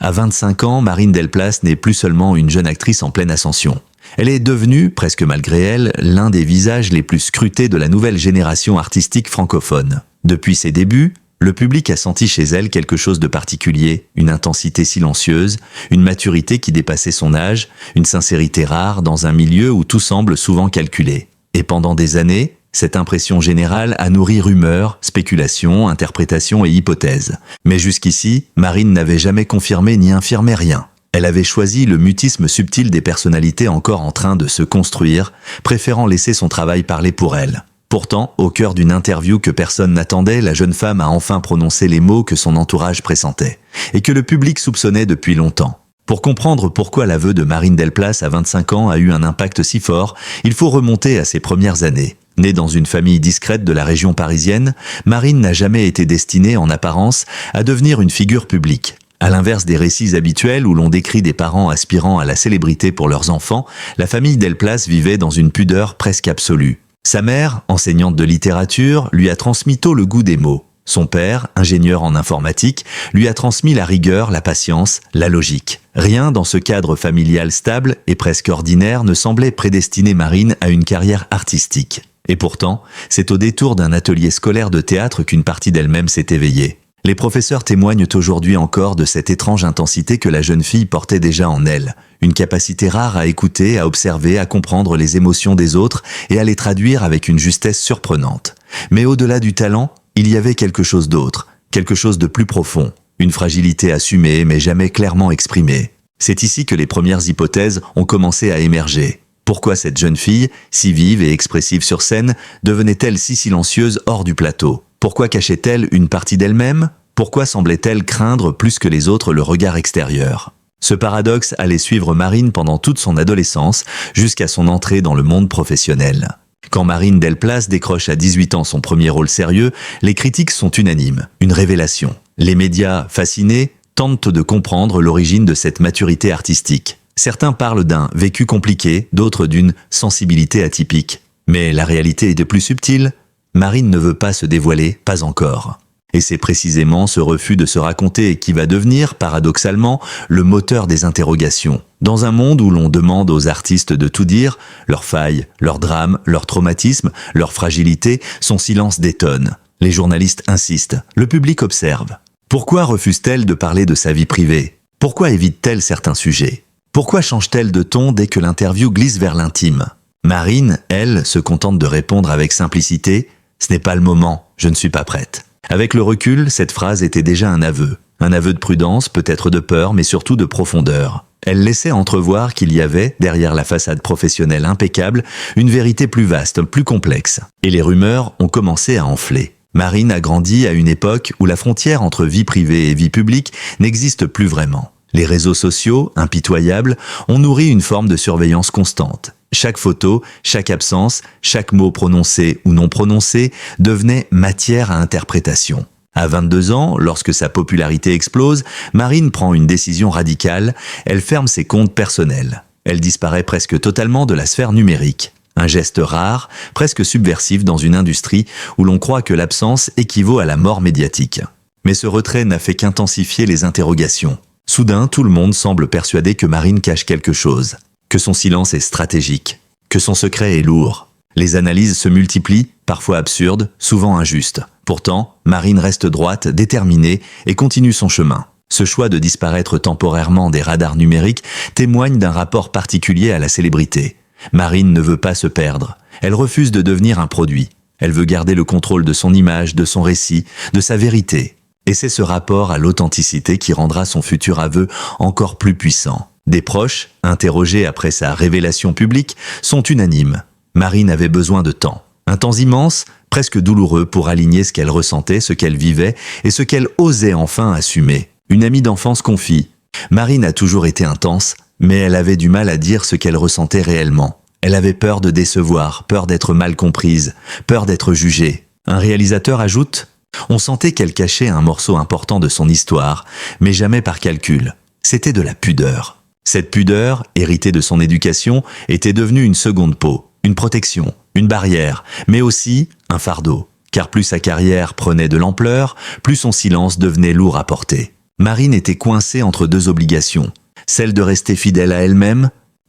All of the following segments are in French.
À 25 ans, Marine Delplace n'est plus seulement une jeune actrice en pleine ascension. Elle est devenue, presque malgré elle, l'un des visages les plus scrutés de la nouvelle génération artistique francophone. Depuis ses débuts, le public a senti chez elle quelque chose de particulier, une intensité silencieuse, une maturité qui dépassait son âge, une sincérité rare dans un milieu où tout semble souvent calculé. Et pendant des années, cette impression générale a nourri rumeurs, spéculations, interprétations et hypothèses. Mais jusqu'ici, Marine n'avait jamais confirmé ni infirmé rien. Elle avait choisi le mutisme subtil des personnalités encore en train de se construire, préférant laisser son travail parler pour elle. Pourtant, au cœur d'une interview que personne n'attendait, la jeune femme a enfin prononcé les mots que son entourage pressentait, et que le public soupçonnait depuis longtemps. Pour comprendre pourquoi l'aveu de Marine Delplace à 25 ans a eu un impact si fort, il faut remonter à ses premières années. Née dans une famille discrète de la région parisienne, Marine n'a jamais été destinée, en apparence, à devenir une figure publique. À l'inverse des récits habituels où l'on décrit des parents aspirant à la célébrité pour leurs enfants, la famille Delplace vivait dans une pudeur presque absolue. Sa mère, enseignante de littérature, lui a transmis tôt le goût des mots. Son père, ingénieur en informatique, lui a transmis la rigueur, la patience, la logique. Rien dans ce cadre familial stable et presque ordinaire ne semblait prédestiner Marine à une carrière artistique. Et pourtant, c'est au détour d'un atelier scolaire de théâtre qu'une partie d'elle-même s'est éveillée. Les professeurs témoignent aujourd'hui encore de cette étrange intensité que la jeune fille portait déjà en elle. Une capacité rare à écouter, à observer, à comprendre les émotions des autres et à les traduire avec une justesse surprenante. Mais au-delà du talent, il y avait quelque chose d'autre, quelque chose de plus profond, une fragilité assumée mais jamais clairement exprimée. C'est ici que les premières hypothèses ont commencé à émerger. Pourquoi cette jeune fille, si vive et expressive sur scène, devenait-elle si silencieuse hors du plateau ? Pourquoi cachait-elle une partie d'elle-même ? Pourquoi semblait-elle craindre plus que les autres le regard extérieur ? Ce paradoxe allait suivre Marine pendant toute son adolescence, jusqu'à son entrée dans le monde professionnel. Quand Marine Delplace décroche à 18 ans son premier rôle sérieux, les critiques sont unanimes, une révélation. Les médias, fascinés, tentent de comprendre l'origine de cette maturité artistique. Certains parlent d'un vécu compliqué, d'autres d'une sensibilité atypique. Mais la réalité est de plus subtile. Marine ne veut pas se dévoiler, pas encore. Et c'est précisément ce refus de se raconter qui va devenir, paradoxalement, le moteur des interrogations. Dans un monde où l'on demande aux artistes de tout dire, leurs failles, leurs drames, leurs traumatismes, leurs fragilités, son silence détonne. Les journalistes insistent, le public observe. Pourquoi refuse-t-elle de parler de sa vie privée ? Pourquoi évite-t-elle certains sujets ? Pourquoi change-t-elle de ton dès que l'interview glisse vers l'intime ? Marine, elle, se contente de répondre avec simplicité « Ce n'est pas le moment, je ne suis pas prête ». Avec le recul, cette phrase était déjà un aveu de prudence, peut-être de peur, mais surtout de profondeur. Elle laissait entrevoir qu'il y avait, derrière la façade professionnelle impeccable, une vérité plus vaste, plus complexe. Et les rumeurs ont commencé à enfler. Marine a grandi à une époque où la frontière entre vie privée et vie publique n'existe plus vraiment. Les réseaux sociaux, impitoyables, ont nourri une forme de surveillance constante. Chaque photo, chaque absence, chaque mot prononcé ou non prononcé devenait matière à interprétation. À 22 ans, lorsque sa popularité explose, Marine prend une décision radicale, elle ferme ses comptes personnels. Elle disparaît presque totalement de la sphère numérique. Un geste rare, presque subversif dans une industrie où l'on croit que l'absence équivaut à la mort médiatique. Mais ce retrait n'a fait qu'intensifier les interrogations. Soudain, tout le monde semble persuadé que Marine cache quelque chose, que son silence est stratégique, que son secret est lourd. Les analyses se multiplient, parfois absurdes, souvent injustes. Pourtant, Marine reste droite, déterminée et continue son chemin. Ce choix de disparaître temporairement des radars numériques témoigne d'un rapport particulier à la célébrité. Marine ne veut pas se perdre. Elle refuse de devenir un produit. Elle veut garder le contrôle de son image, de son récit, de sa vérité. Et c'est ce rapport à l'authenticité qui rendra son futur aveu encore plus puissant. Des proches, interrogés après sa révélation publique, sont unanimes. Marine avait besoin de temps. Un temps immense, presque douloureux pour aligner ce qu'elle ressentait, ce qu'elle vivait et ce qu'elle osait enfin assumer. Une amie d'enfance confie. Marine a toujours été intense, mais elle avait du mal à dire ce qu'elle ressentait réellement. Elle avait peur de décevoir, peur d'être mal comprise, peur d'être jugée. Un réalisateur ajoute « On sentait qu'elle cachait un morceau important de son histoire, mais jamais par calcul. C'était de la pudeur. » Cette pudeur, héritée de son éducation, était devenue une seconde peau, une protection, une barrière, mais aussi un fardeau. Car plus sa carrière prenait de l'ampleur, plus son silence devenait lourd à porter. Marine était coincée entre deux obligations, celle de rester fidèle à elle-même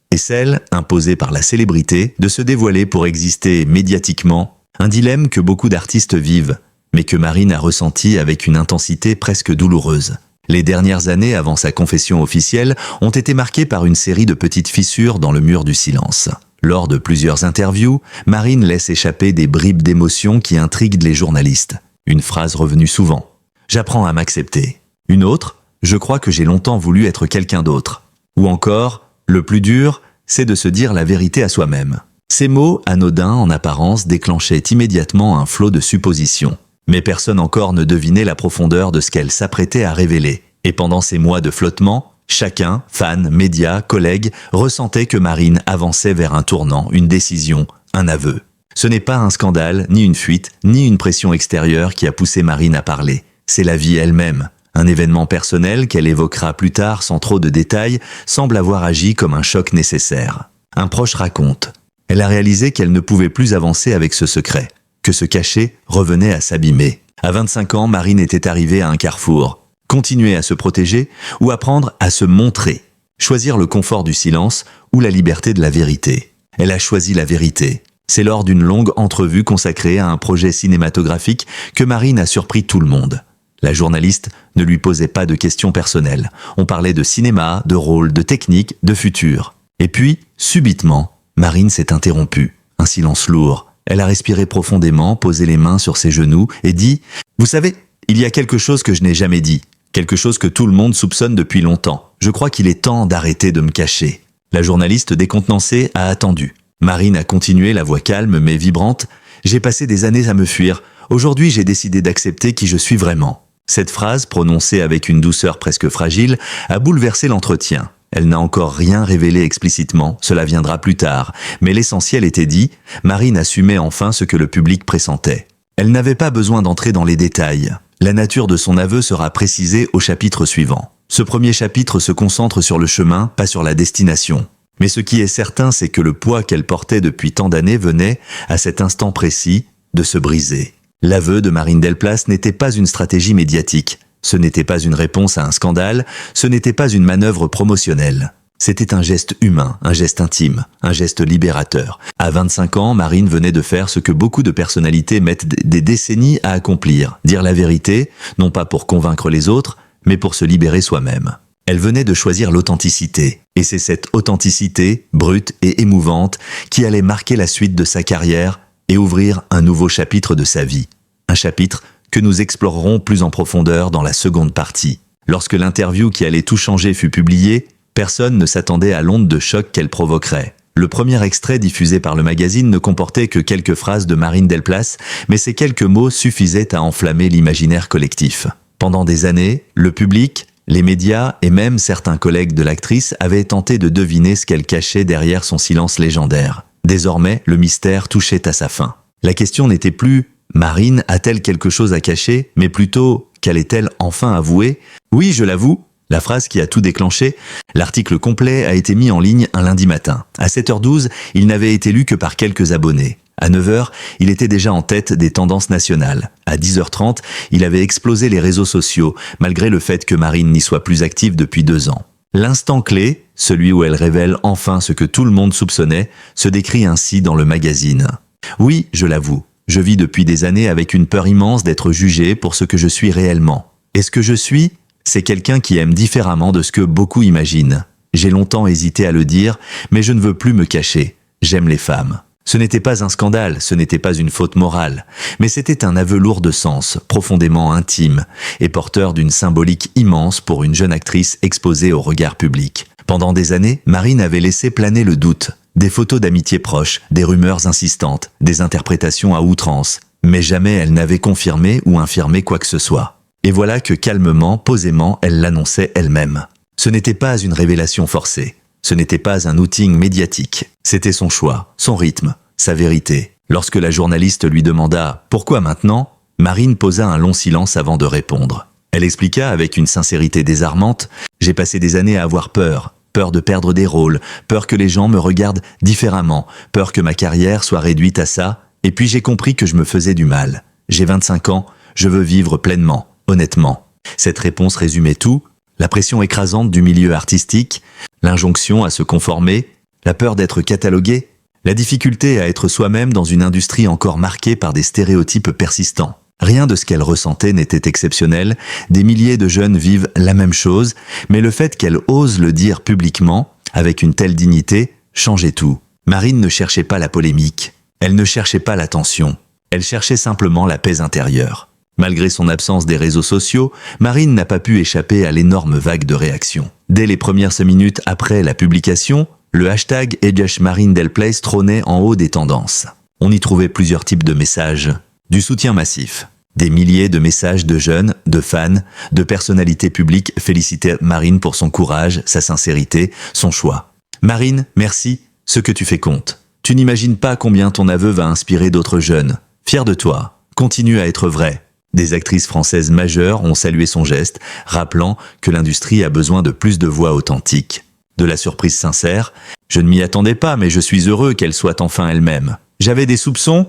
et celle, imposée par la célébrité, de se dévoiler pour exister médiatiquement, un dilemme que beaucoup d'artistes vivent, mais que Marine a ressenti avec une intensité presque douloureuse. Les dernières années avant sa confession officielle ont été marquées par une série de petites fissures dans le mur du silence. Lors de plusieurs interviews, Marine laisse échapper des bribes d'émotions qui intriguent les journalistes. Une phrase revenue souvent. « J'apprends à m'accepter ». Une autre. « Je crois que j'ai longtemps voulu être quelqu'un d'autre ». Ou encore « Le plus dur, c'est de se dire la vérité à soi-même ». Ces mots, anodins en apparence, déclenchaient immédiatement un flot de suppositions. Mais personne encore ne devinait la profondeur de ce qu'elle s'apprêtait à révéler. Et pendant ces mois de flottement, chacun, fans, médias, collègues, ressentait que Marine avançait vers un tournant, une décision, un aveu. Ce n'est pas un scandale, ni une fuite, ni une pression extérieure qui a poussé Marine à parler. C'est la vie elle-même. Un événement personnel qu'elle évoquera plus tard sans trop de détails semble avoir agi comme un choc nécessaire. Un proche raconte. Elle a réalisé qu'elle ne pouvait plus avancer avec ce secret, que se cacher revenait à s'abîmer. À 25 ans, Marine était arrivée à un carrefour. Continuer à se protéger ou apprendre à se montrer. Choisir le confort du silence ou la liberté de la vérité. Elle a choisi la vérité. C'est lors d'une longue entrevue consacrée à un projet cinématographique que Marine a surpris tout le monde. La journaliste ne lui posait pas de questions personnelles. On parlait de cinéma, de rôle, de technique, de futur. Et puis, subitement, Marine s'est interrompue. Un silence lourd. Elle a respiré profondément, posé les mains sur ses genoux et dit « Vous savez, il y a quelque chose que je n'ai jamais dit. Quelque chose que tout le monde soupçonne depuis longtemps. Je crois qu'il est temps d'arrêter de me cacher. » La journaliste décontenancée a attendu. Marine a continué, la voix calme mais vibrante. « J'ai passé des années à me fuir. Aujourd'hui, j'ai décidé d'accepter qui je suis vraiment. » Cette phrase, prononcée avec une douceur presque fragile, a bouleversé l'entretien. Elle n'a encore rien révélé explicitement, cela viendra plus tard. Mais l'essentiel était dit, Marine assumait enfin ce que le public pressentait. Elle n'avait pas besoin d'entrer dans les détails. La nature de son aveu sera précisée au chapitre suivant. Ce premier chapitre se concentre sur le chemin, pas sur la destination. Mais ce qui est certain, c'est que le poids qu'elle portait depuis tant d'années venait, à cet instant précis, de se briser. L'aveu de Marine Delplace n'était pas une stratégie médiatique. Ce n'était pas une réponse à un scandale, ce n'était pas une manœuvre promotionnelle. C'était un geste humain, un geste intime, un geste libérateur. À 25 ans, Marine venait de faire ce que beaucoup de personnalités mettent des décennies à accomplir. Dire la vérité, non pas pour convaincre les autres, mais pour se libérer soi-même. Elle venait de choisir l'authenticité. Et c'est cette authenticité, brute et émouvante, qui allait marquer la suite de sa carrière et ouvrir un nouveau chapitre de sa vie. Un chapitre que nous explorerons plus en profondeur dans la seconde partie. Lorsque l'interview qui allait tout changer fut publiée, personne ne s'attendait à l'onde de choc qu'elle provoquerait. Le premier extrait diffusé par le magazine ne comportait que quelques phrases de Marine Delplace, mais ces quelques mots suffisaient à enflammer l'imaginaire collectif. Pendant des années, le public, les médias et même certains collègues de l'actrice avaient tenté de deviner ce qu'elle cachait derrière son silence légendaire. Désormais, le mystère touchait à sa fin. La question n'était plus « Marine a-t-elle quelque chose à cacher ?» mais plutôt « Qu'allait-elle enfin avouer ?»« Oui, je l'avoue », la phrase qui a tout déclenché. L'article complet a été mis en ligne un lundi matin. À 7h12, il n'avait été lu que par quelques abonnés. À 9h, il était déjà en tête des tendances nationales. À 10h30, il avait explosé les réseaux sociaux, malgré le fait que Marine n'y soit plus active depuis 2 ans. L'instant clé, celui où elle révèle enfin ce que tout le monde soupçonnait, se décrit ainsi dans le magazine. « Oui, je l'avoue, je vis depuis des années avec une peur immense d'être jugée pour ce que je suis réellement. Et ce que je suis, c'est quelqu'un qui aime différemment de ce que beaucoup imaginent. J'ai longtemps hésité à le dire, mais je ne veux plus me cacher. J'aime les femmes. » Ce n'était pas un scandale, ce n'était pas une faute morale, mais c'était un aveu lourd de sens, profondément intime, et porteur d'une symbolique immense pour une jeune actrice exposée au regard public. Pendant des années, Marine avait laissé planer le doute. Des photos d'amitié proches, des rumeurs insistantes, des interprétations à outrance, mais jamais elle n'avait confirmé ou infirmé quoi que ce soit. Et voilà que calmement, posément, elle l'annonçait elle-même. Ce n'était pas une révélation forcée. Ce n'était pas un outing médiatique, c'était son choix, son rythme, sa vérité. Lorsque la journaliste lui demanda « Pourquoi maintenant ?», Marine posa un long silence avant de répondre. Elle expliqua avec une sincérité désarmante « J'ai passé des années à avoir peur, peur de perdre des rôles, peur que les gens me regardent différemment, peur que ma carrière soit réduite à ça, et puis j'ai compris que je me faisais du mal. J'ai 25 ans, je veux vivre pleinement, honnêtement. » Cette réponse résumait tout, la pression écrasante du milieu artistique, l'injonction à se conformer, la peur d'être catalogué, la difficulté à être soi-même dans une industrie encore marquée par des stéréotypes persistants. Rien de ce qu'elle ressentait n'était exceptionnel, des milliers de jeunes vivent la même chose, mais le fait qu'elle ose le dire publiquement, avec une telle dignité, changeait tout. Marine ne cherchait pas la polémique, elle ne cherchait pas l'attention, elle cherchait simplement la paix intérieure. Malgré son absence des réseaux sociaux, Marine n'a pas pu échapper à l'énorme vague de réactions. Dès les premières 5 minutes après la publication, le hashtag #MarineDelplace trônait en haut des tendances. On y trouvait plusieurs types de messages. Du soutien massif. Des milliers de messages de jeunes, de fans, de personnalités publiques félicitaient Marine pour son courage, sa sincérité, son choix. Marine, merci, ce que tu fais compte. Tu n'imagines pas combien ton aveu va inspirer d'autres jeunes. Fier de toi. Continue à être vrai. Des actrices françaises majeures ont salué son geste, rappelant que l'industrie a besoin de plus de voix authentiques. De la surprise sincère, je ne m'y attendais pas, mais je suis heureux qu'elle soit enfin elle-même. J'avais des soupçons,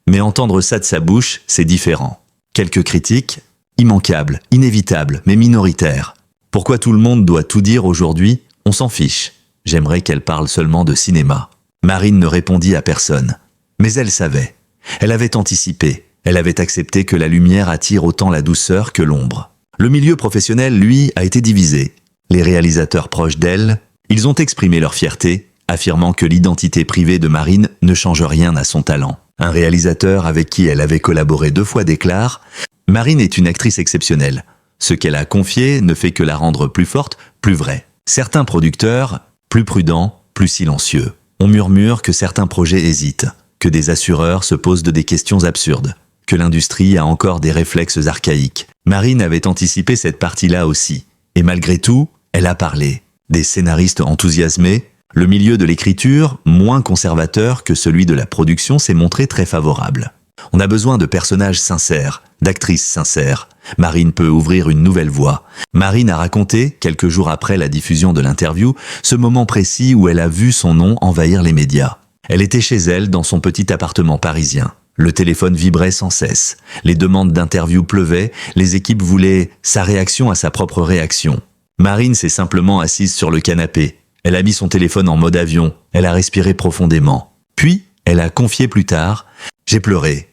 mais entendre ça de sa bouche, c'est différent. Quelques critiques, immanquables, inévitables, mais minoritaires. Pourquoi tout le monde doit tout dire aujourd'hui? On s'en fiche. J'aimerais qu'elle parle seulement de cinéma. Marine ne répondit à personne. Mais elle savait. Elle avait anticipé. Elle avait accepté que la lumière attire autant la douceur que l'ombre. Le milieu professionnel, lui, a été divisé. Les réalisateurs proches d'elle, ils ont exprimé leur fierté, affirmant que l'identité privée de Marine ne change rien à son talent. Un réalisateur avec qui elle avait collaboré 2 fois déclare « Marine est une actrice exceptionnelle. Ce qu'elle a confié ne fait que la rendre plus forte, plus vraie. » Certains producteurs, plus prudents, plus silencieux. On murmure que certains projets hésitent, que des assureurs se posent des questions absurdes, que l'industrie a encore des réflexes archaïques. Marine avait anticipé cette partie-là aussi. Et malgré tout, elle a parlé. Des scénaristes enthousiasmés, le milieu de l'écriture, moins conservateur que celui de la production, s'est montré très favorable. On a besoin de personnages sincères, d'actrices sincères. Marine peut ouvrir une nouvelle voie. Marine a raconté, quelques jours après la diffusion de l'interview, ce moment précis où elle a vu son nom envahir les médias. Elle était chez elle, dans son petit appartement parisien. Le téléphone vibrait sans cesse. Les demandes d'interview pleuvaient, les équipes voulaient sa réaction à sa propre réaction. Marine s'est simplement assise sur le canapé. Elle a mis son téléphone en mode avion, elle a respiré profondément. Puis, elle a confié plus tard « J'ai pleuré.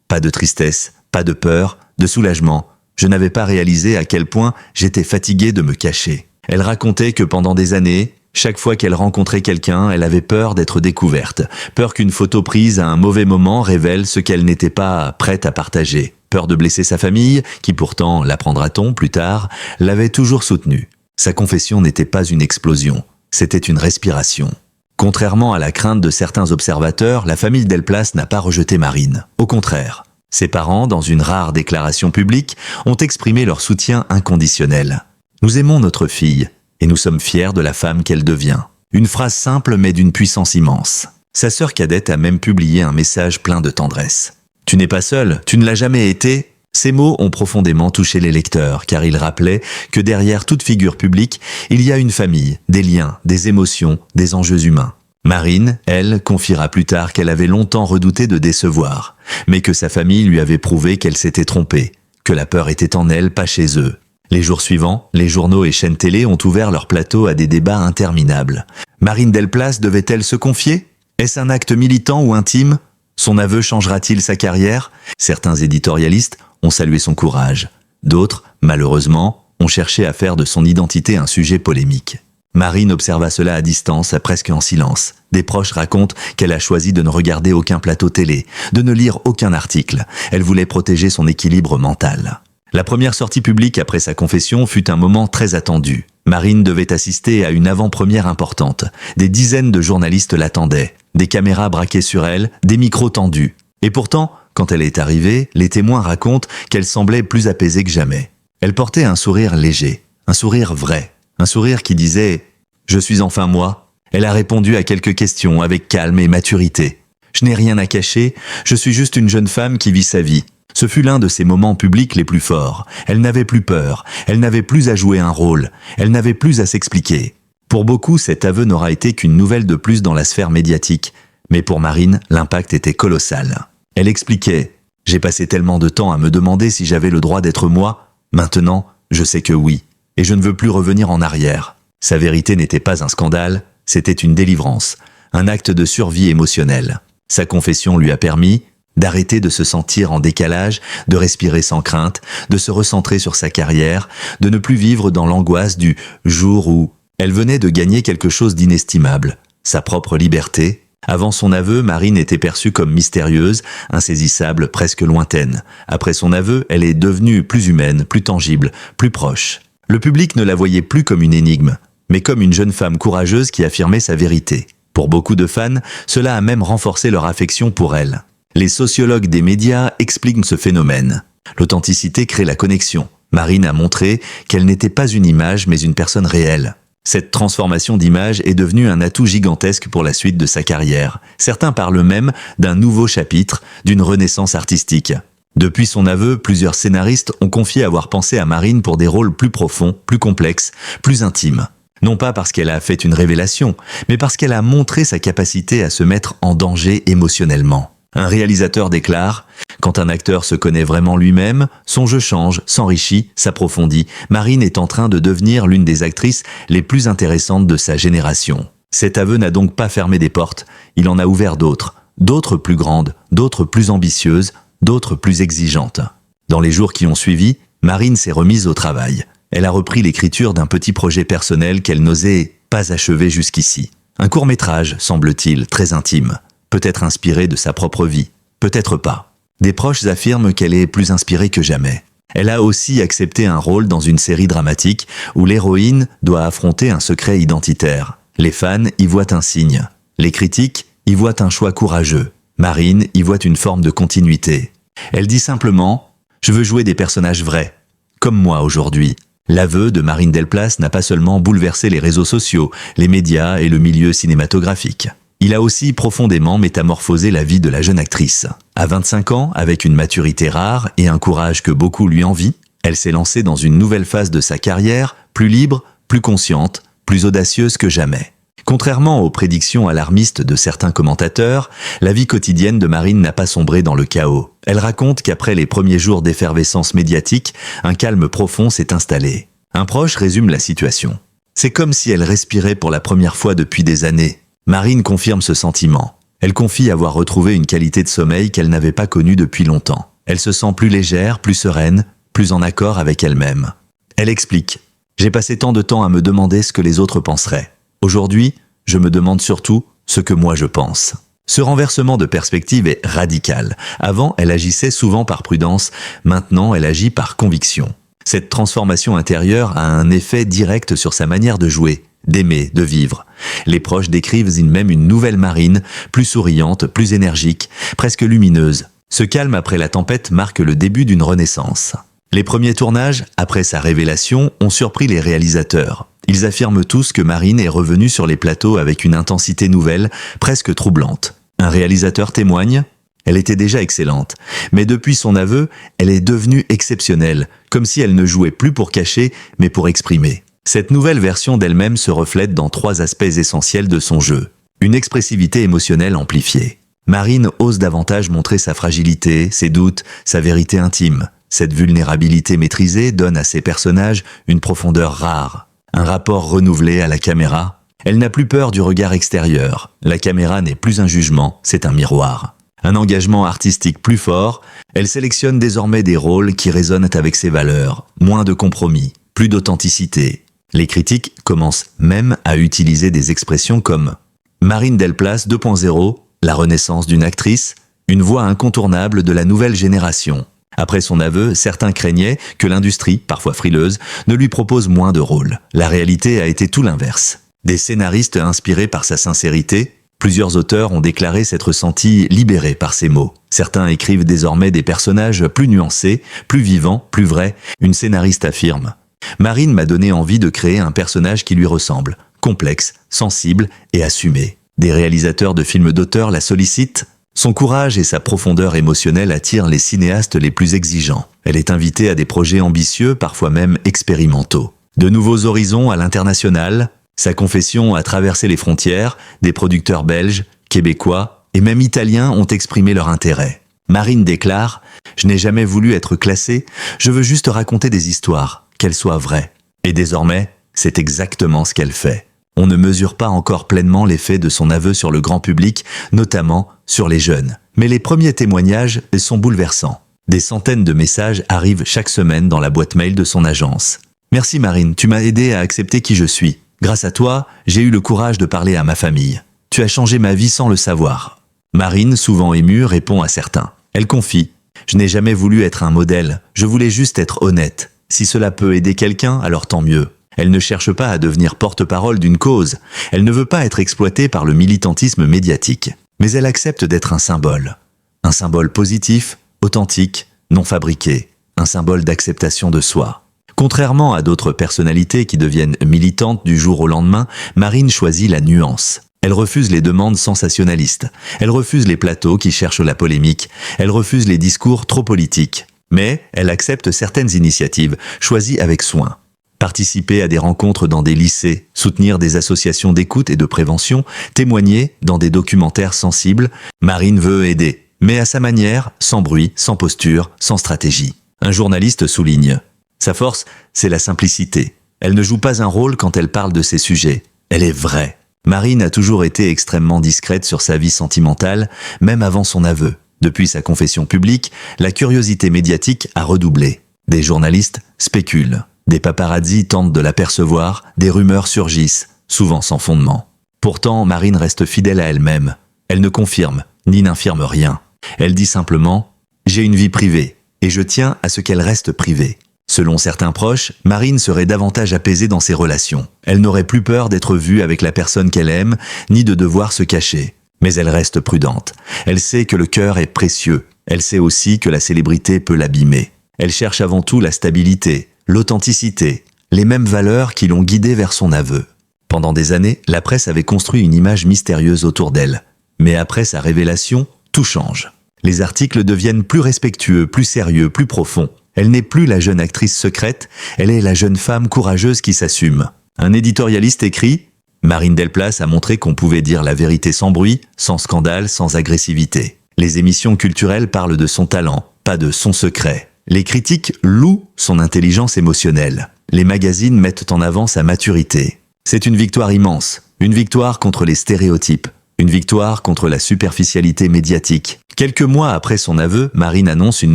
Pas de tristesse, pas de peur, de soulagement. Je n'avais pas réalisé à quel point j'étais fatiguée de me cacher. » Elle racontait que pendant des années, chaque fois qu'elle rencontrait quelqu'un, elle avait peur d'être découverte, peur qu'une photo prise à un mauvais moment révèle ce qu'elle n'était pas prête à partager, peur de blesser sa famille, qui pourtant, l'apprendra-t-on plus tard, l'avait toujours soutenue. Sa confession n'était pas une explosion. C'était une respiration. Contrairement à la crainte de certains observateurs, la famille Delplace n'a pas rejeté Marine. Au contraire, ses parents, dans une rare déclaration publique, ont exprimé leur soutien inconditionnel. « Nous aimons notre fille, et nous sommes fiers de la femme qu'elle devient. » Une phrase simple mais d'une puissance immense. Sa sœur cadette a même publié un message plein de tendresse. « Tu n'es pas seule, tu ne l'as jamais été ?» Ces mots ont profondément touché les lecteurs, car ils rappelaient que derrière toute figure publique, il y a une famille, des liens, des émotions, des enjeux humains. Marine, elle, confiera plus tard qu'elle avait longtemps redouté de décevoir, mais que sa famille lui avait prouvé qu'elle s'était trompée, que la peur était en elle, pas chez eux. Les jours suivants, les journaux et chaînes télé ont ouvert leur plateau à des débats interminables. Marine Delplace devait-elle se confier? Est-ce un acte militant ou intime? Son aveu changera-t-il sa carrière? Certains éditorialistes ont salué son courage. D'autres, malheureusement, ont cherché à faire de son identité un sujet polémique. Marine observa cela à distance, presque en silence. Des proches racontent qu'elle a choisi de ne regarder aucun plateau télé, de ne lire aucun article. Elle voulait protéger son équilibre mental. La première sortie publique après sa confession fut un moment très attendu. Marine devait assister à une avant-première importante. Des dizaines de journalistes l'attendaient. Des caméras braquées sur elle, des micros tendus. Et pourtant, quand elle est arrivée, les témoins racontent qu'elle semblait plus apaisée que jamais. Elle portait un sourire léger, un sourire vrai, un sourire qui disait « Je suis enfin moi ». Elle a répondu à quelques questions avec calme et maturité. « Je n'ai rien à cacher, je suis juste une jeune femme qui vit sa vie ». Ce fut l'un de ses moments publics les plus forts. Elle n'avait plus peur, elle n'avait plus à jouer un rôle, elle n'avait plus à s'expliquer. Pour beaucoup, cet aveu n'aura été qu'une nouvelle de plus dans la sphère médiatique. Mais pour Marine, l'impact était colossal. Elle expliquait « J'ai passé tellement de temps à me demander si j'avais le droit d'être moi. Maintenant, Je sais que oui, et je ne veux plus revenir en arrière. Sa vérité n'était pas un scandale, c'était une délivrance, un acte de survie émotionnelle. Sa confession lui a permis d'arrêter de se sentir en décalage, de respirer sans crainte, de se recentrer sur sa carrière, de ne plus vivre dans l'angoisse du jour où elle venait de gagner quelque chose d'inestimable, sa propre liberté. Avant son aveu, Marine était perçue comme mystérieuse, insaisissable, presque lointaine. Après son aveu, elle est devenue plus humaine, plus tangible, plus proche. Le public ne la voyait plus comme une énigme, mais comme une jeune femme courageuse qui affirmait sa vérité. Pour beaucoup de fans, cela a même renforcé leur affection pour elle. Les sociologues des médias expliquent ce phénomène. L'authenticité crée la connexion. Marine a montré qu'elle n'était pas une image mais une personne réelle. Cette transformation d'image est devenue un atout gigantesque pour la suite de sa carrière. Certains parlent même d'un nouveau chapitre, d'une renaissance artistique. Depuis son aveu, plusieurs scénaristes ont confié avoir pensé à Marine pour des rôles plus profonds, plus complexes, plus intimes. Non pas parce qu'elle a fait une révélation, mais parce qu'elle a montré sa capacité à se mettre en danger émotionnellement. Un réalisateur déclare « Quand un acteur se connaît vraiment lui-même, son jeu change, s'enrichit, s'approfondit. Marine est en train de devenir l'une des actrices les plus intéressantes de sa génération. » Cet aveu n'a donc pas fermé des portes, il en a ouvert d'autres. D'autres plus grandes, d'autres plus ambitieuses, d'autres plus exigeantes. Dans les jours qui ont suivi, Marine s'est remise au travail. Elle a repris l'écriture d'un petit projet personnel qu'elle n'osait pas achever jusqu'ici. Un court-métrage, semble-t-il, très intime. Peut-être inspiré de sa propre vie, peut-être pas. Des proches affirment qu'elle est plus inspirée que jamais. Elle a aussi accepté un rôle dans une série dramatique où l'héroïne doit affronter un secret identitaire. Les fans y voient un signe. Les critiques y voient un choix courageux. Marine y voit une forme de continuité. Elle dit simplement « Je veux jouer des personnages vrais, comme moi aujourd'hui ». L'aveu de Marine Delplace n'a pas seulement bouleversé les réseaux sociaux, les médias et le milieu cinématographique. Il a aussi profondément métamorphosé la vie de la jeune actrice. À 25 ans, avec une maturité rare et un courage que beaucoup lui envient, elle s'est lancée dans une nouvelle phase de sa carrière, plus libre, plus consciente, plus audacieuse que jamais. Contrairement aux prédictions alarmistes de certains commentateurs, la vie quotidienne de Marine n'a pas sombré dans le chaos. Elle raconte qu'après les premiers jours d'effervescence médiatique, un calme profond s'est installé. Un proche résume la situation. C'est comme si elle respirait pour la première fois depuis des années. Marine confirme ce sentiment. Elle confie avoir retrouvé une qualité de sommeil qu'elle n'avait pas connue depuis longtemps. Elle se sent plus légère, plus sereine, plus en accord avec elle-même. Elle explique « J'ai passé tant de temps à me demander ce que les autres penseraient. Aujourd'hui, je me demande surtout ce que moi je pense. » Ce renversement de perspective est radical. Avant, elle agissait souvent par prudence, maintenant elle agit par conviction. Cette transformation intérieure a un effet direct sur sa manière de jouer, d'aimer, de vivre. Les proches décrivent même une nouvelle Marine, plus souriante, plus énergique, presque lumineuse. Ce calme après la tempête marque le début d'une renaissance. Les premiers tournages, après sa révélation, ont surpris les réalisateurs. Ils affirment tous que Marine est revenue sur les plateaux avec une intensité nouvelle, presque troublante. Un réalisateur témoigne « Elle était déjà excellente, mais depuis son aveu, elle est devenue exceptionnelle, comme si elle ne jouait plus pour cacher, mais pour exprimer. » Cette nouvelle version d'elle-même se reflète dans 3 aspects essentiels de son jeu. Une expressivité émotionnelle amplifiée. Marine ose davantage montrer sa fragilité, ses doutes, sa vérité intime. Cette vulnérabilité maîtrisée donne à ses personnages une profondeur rare. Un rapport renouvelé à la caméra. Elle n'a plus peur du regard extérieur. La caméra n'est plus un jugement, c'est un miroir. Un engagement artistique plus fort, elle sélectionne désormais des rôles qui résonnent avec ses valeurs. Moins de compromis, plus d'authenticité. Les critiques commencent même à utiliser des expressions comme « Marine Delplace 2.0 », la renaissance d'une actrice, une voix incontournable de la nouvelle génération. Après son aveu, certains craignaient que l'industrie, parfois frileuse, ne lui propose moins de rôles. La réalité a été tout l'inverse. Des scénaristes inspirés par sa sincérité, plusieurs auteurs ont déclaré s'être sentis libérés par ses mots. Certains écrivent désormais des personnages plus nuancés, plus vivants, plus vrais. Une scénariste affirme « Marine m'a donné envie de créer un personnage qui lui ressemble, complexe, sensible et assumé. » Des réalisateurs de films d'auteur la sollicitent. Son courage et sa profondeur émotionnelle attirent les cinéastes les plus exigeants. Elle est invitée à des projets ambitieux, parfois même expérimentaux. De nouveaux horizons à l'international, sa confession a traversé les frontières, des producteurs belges, québécois et même italiens ont exprimé leur intérêt. Marine déclare « Je n'ai jamais voulu être classée, je veux juste raconter des histoires. qu'elle soit vraie. Et désormais, c'est exactement ce qu'elle fait. On ne mesure pas encore pleinement l'effet de son aveu sur le grand public, notamment sur les jeunes. Mais les premiers témoignages sont bouleversants. Des centaines de messages arrivent chaque semaine dans la boîte mail de son agence. « Merci Marine, tu m'as aidé à accepter qui je suis. Grâce à toi, j'ai eu le courage de parler à ma famille. Tu as changé ma vie sans le savoir. » Marine, souvent émue, répond à certains. Elle confie « Je n'ai jamais voulu être un modèle, je voulais juste être honnête. Si cela peut aider quelqu'un, alors tant mieux. » Elle ne cherche pas à devenir porte-parole d'une cause. Elle ne veut pas être exploitée par le militantisme médiatique. Mais elle accepte d'être un symbole. Un symbole positif, authentique, non fabriqué. Un symbole d'acceptation de soi. Contrairement à d'autres personnalités qui deviennent militantes du jour au lendemain, Marine choisit la nuance. Elle refuse les demandes sensationnalistes. Elle refuse les plateaux qui cherchent la polémique. Elle refuse les discours trop politiques. Mais elle accepte certaines initiatives, choisies avec soin. Participer à des rencontres dans des lycées, soutenir des associations d'écoute et de prévention, témoigner dans des documentaires sensibles, Marine veut aider, mais à sa manière, sans bruit, sans posture, sans stratégie. Un journaliste souligne « Sa force, c'est la simplicité. Elle ne joue pas un rôle quand elle parle de ces sujets. Elle est vraie. » Marine a toujours été extrêmement discrète sur sa vie sentimentale, même avant son aveu. Depuis sa confession publique, la curiosité médiatique a redoublé. Des journalistes spéculent. Des paparazzis tentent de l'apercevoir, des rumeurs surgissent, souvent sans fondement. Pourtant, Marine reste fidèle à elle-même. Elle ne confirme, ni n'infirme rien. Elle dit simplement « J'ai une vie privée, et je tiens à ce qu'elle reste privée ». Selon certains proches, Marine serait davantage apaisée dans ses relations. Elle n'aurait plus peur d'être vue avec la personne qu'elle aime, ni de devoir se cacher. Mais elle reste prudente. Elle sait que le cœur est précieux. Elle sait aussi que la célébrité peut l'abîmer. Elle cherche avant tout la stabilité, l'authenticité, les mêmes valeurs qui l'ont guidée vers son aveu. Pendant des années, la presse avait construit une image mystérieuse autour d'elle. Mais après sa révélation, tout change. Les articles deviennent plus respectueux, plus sérieux, plus profonds. Elle n'est plus la jeune actrice secrète, elle est la jeune femme courageuse qui s'assume. Un éditorialiste écrit « Marine Delplace a montré qu'on pouvait dire la vérité sans bruit, sans scandale, sans agressivité. Les émissions culturelles parlent de son talent, pas de son secret. Les critiques louent son intelligence émotionnelle. Les magazines mettent en avant sa maturité. C'est une victoire immense, une victoire contre les stéréotypes, une victoire contre la superficialité médiatique. » Quelques mois après son aveu, Marine annonce une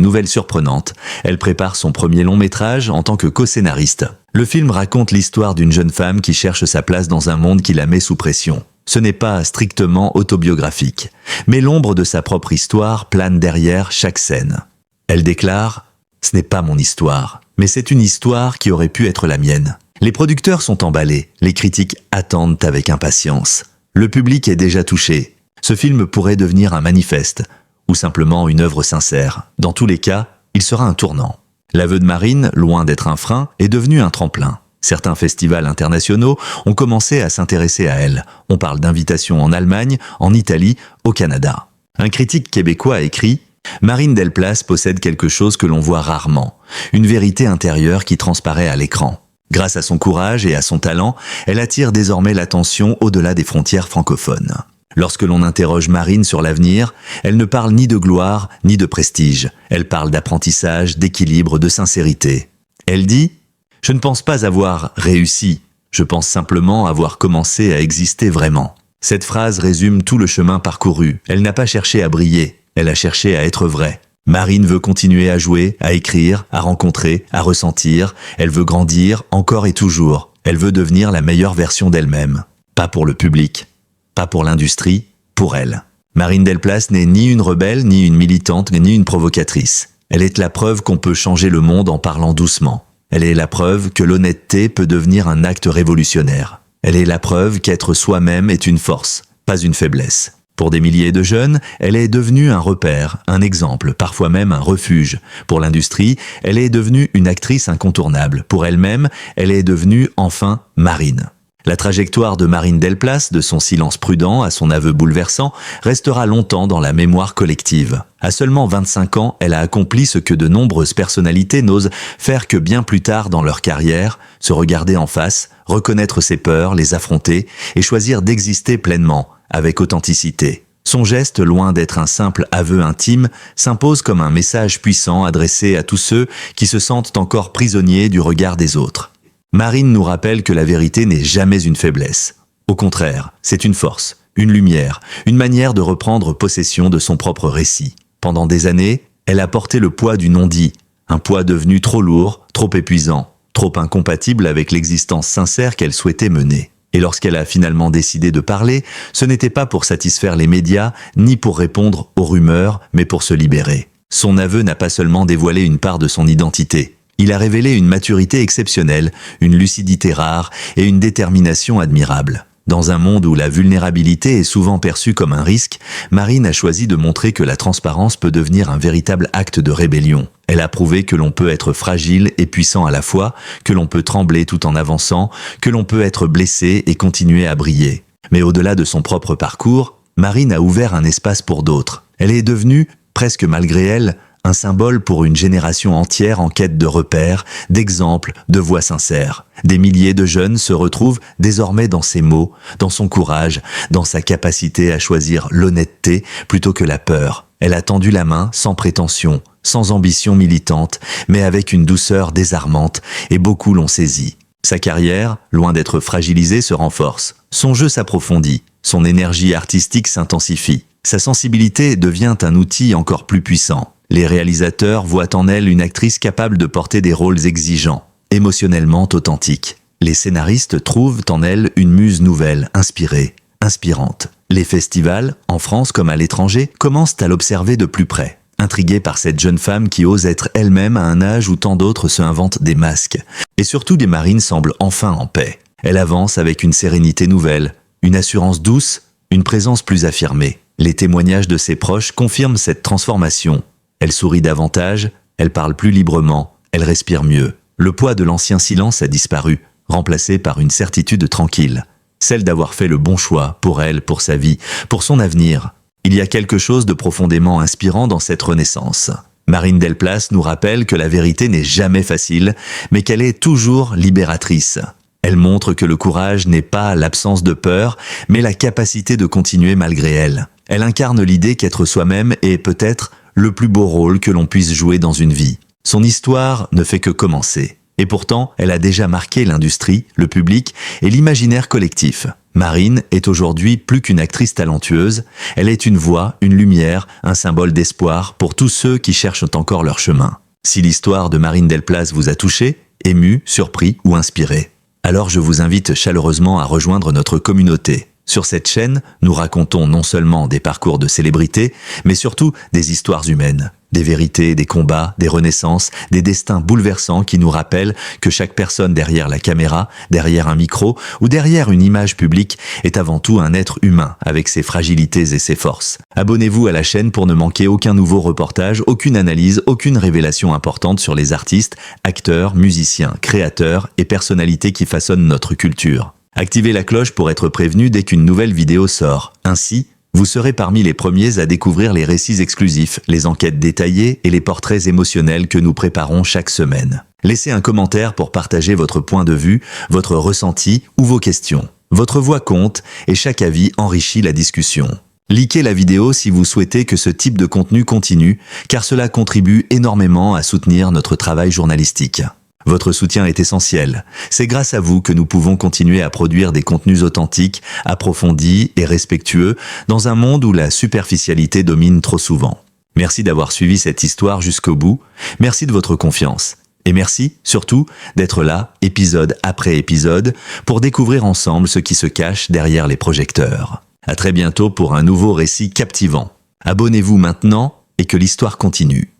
nouvelle surprenante. Elle prépare son premier long-métrage en tant que co-scénariste. Le film raconte l'histoire d'une jeune femme qui cherche sa place dans un monde qui la met sous pression. Ce n'est pas strictement autobiographique, mais l'ombre de sa propre histoire plane derrière chaque scène. Elle déclare « Ce n'est pas mon histoire, mais c'est une histoire qui aurait pu être la mienne. » Les producteurs sont emballés, les critiques attendent avec impatience. Le public est déjà touché. Ce film pourrait devenir un manifeste, ou simplement une œuvre sincère. Dans tous les cas, il sera un tournant. L'aveu de Marine, loin d'être un frein, est devenu un tremplin. Certains festivals internationaux ont commencé à s'intéresser à elle. On parle d'invitations en Allemagne, en Italie, au Canada. Un critique québécois a écrit « Marine Delplace possède quelque chose que l'on voit rarement, une vérité intérieure qui transparaît à l'écran. Grâce à son courage et à son talent, elle attire désormais l'attention au-delà des frontières francophones. » Lorsque l'on interroge Marine sur l'avenir, elle ne parle ni de gloire, ni de prestige. Elle parle d'apprentissage, d'équilibre, de sincérité. Elle dit « Je ne pense pas avoir réussi, je pense simplement avoir commencé à exister vraiment. » Cette phrase résume tout le chemin parcouru. Elle n'a pas cherché à briller, elle a cherché à être vraie. Marine veut continuer à jouer, à écrire, à rencontrer, à ressentir. Elle veut grandir encore et toujours. Elle veut devenir la meilleure version d'elle-même. Pas pour le public. Pas pour l'industrie, pour elle. Marine Delplace n'est ni une rebelle, ni une militante, ni une provocatrice. Elle est la preuve qu'on peut changer le monde en parlant doucement. Elle est la preuve que l'honnêteté peut devenir un acte révolutionnaire. Elle est la preuve qu'être soi-même est une force, pas une faiblesse. Pour des milliers de jeunes, elle est devenue un repère, un exemple, parfois même un refuge. Pour l'industrie, elle est devenue une actrice incontournable. Pour elle-même, elle est devenue enfin Marine. La trajectoire de Marine Delplace, de son silence prudent à son aveu bouleversant, restera longtemps dans la mémoire collective. À seulement 25 ans, elle a accompli ce que de nombreuses personnalités n'osent faire que bien plus tard dans leur carrière, se regarder en face, reconnaître ses peurs, les affronter et choisir d'exister pleinement, avec authenticité. Son geste, loin d'être un simple aveu intime, s'impose comme un message puissant adressé à tous ceux qui se sentent encore prisonniers du regard des autres. Marine nous rappelle que la vérité n'est jamais une faiblesse. Au contraire, c'est une force, une lumière, une manière de reprendre possession de son propre récit. Pendant des années, elle a porté le poids du non-dit, un poids devenu trop lourd, trop épuisant, trop incompatible avec l'existence sincère qu'elle souhaitait mener. Et lorsqu'elle a finalement décidé de parler, ce n'était pas pour satisfaire les médias, ni pour répondre aux rumeurs, mais pour se libérer. Son aveu n'a pas seulement dévoilé une part de son identité. Il a révélé une maturité exceptionnelle, une lucidité rare et une détermination admirable. Dans un monde où la vulnérabilité est souvent perçue comme un risque, Marine a choisi de montrer que la transparence peut devenir un véritable acte de rébellion. Elle a prouvé que l'on peut être fragile et puissant à la fois, que l'on peut trembler tout en avançant, que l'on peut être blessé et continuer à briller. Mais au-delà de son propre parcours, Marine a ouvert un espace pour d'autres. Elle est devenue, presque malgré elle, un symbole pour une génération entière en quête de repères, d'exemples, de voix sincères. Des milliers de jeunes se retrouvent désormais dans ses mots, dans son courage, dans sa capacité à choisir l'honnêteté plutôt que la peur. Elle a tendu la main sans prétention, sans ambition militante, mais avec une douceur désarmante, et beaucoup l'ont saisie. Sa carrière, loin d'être fragilisée, se renforce. Son jeu s'approfondit, son énergie artistique s'intensifie. Sa sensibilité devient un outil encore plus puissant. Les réalisateurs voient en elle une actrice capable de porter des rôles exigeants, émotionnellement authentiques. Les scénaristes trouvent en elle une muse nouvelle, inspirée, inspirante. Les festivals, en France comme à l'étranger, commencent à l'observer de plus près. Intrigués par cette jeune femme qui ose être elle-même à un âge où tant d'autres se inventent des masques. Et surtout, Marine semble enfin en paix. Elle avance avec une sérénité nouvelle, une assurance douce, une présence plus affirmée. Les témoignages de ses proches confirment cette transformation. Elle sourit davantage, elle parle plus librement, elle respire mieux. Le poids de l'ancien silence a disparu, remplacé par une certitude tranquille. Celle d'avoir fait le bon choix pour elle, pour sa vie, pour son avenir. Il y a quelque chose de profondément inspirant dans cette renaissance. Marine Delplace nous rappelle que la vérité n'est jamais facile, mais qu'elle est toujours libératrice. Elle montre que le courage n'est pas l'absence de peur, mais la capacité de continuer malgré elle. Elle incarne l'idée qu'être soi-même est peut-être le plus beau rôle que l'on puisse jouer dans une vie. Son histoire ne fait que commencer. Et pourtant, elle a déjà marqué l'industrie, le public et l'imaginaire collectif. Marine est aujourd'hui plus qu'une actrice talentueuse, elle est une voix, une lumière, un symbole d'espoir pour tous ceux qui cherchent encore leur chemin. Si l'histoire de Marine Delplace vous a touché, ému, surpris ou inspiré, alors je vous invite chaleureusement à rejoindre notre communauté. Sur cette chaîne, nous racontons non seulement des parcours de célébrités, mais surtout des histoires humaines. Des vérités, des combats, des renaissances, des destins bouleversants qui nous rappellent que chaque personne derrière la caméra, derrière un micro ou derrière une image publique est avant tout un être humain avec ses fragilités et ses forces. Abonnez-vous à la chaîne pour ne manquer aucun nouveau reportage, aucune analyse, aucune révélation importante sur les artistes, acteurs, musiciens, créateurs et personnalités qui façonnent notre culture. Activez la cloche pour être prévenu dès qu'une nouvelle vidéo sort. Ainsi, vous serez parmi les premiers à découvrir les récits exclusifs, les enquêtes détaillées et les portraits émotionnels que nous préparons chaque semaine. Laissez un commentaire pour partager votre point de vue, votre ressenti ou vos questions. Votre voix compte et chaque avis enrichit la discussion. Likez la vidéo si vous souhaitez que ce type de contenu continue, car cela contribue énormément à soutenir notre travail journalistique. Votre soutien est essentiel. C'est grâce à vous que nous pouvons continuer à produire des contenus authentiques, approfondis et respectueux dans un monde où la superficialité domine trop souvent. Merci d'avoir suivi cette histoire jusqu'au bout. Merci de votre confiance. Et merci, surtout, d'être là, épisode après épisode, pour découvrir ensemble ce qui se cache derrière les projecteurs. À très bientôt pour un nouveau récit captivant. Abonnez-vous maintenant et que l'histoire continue.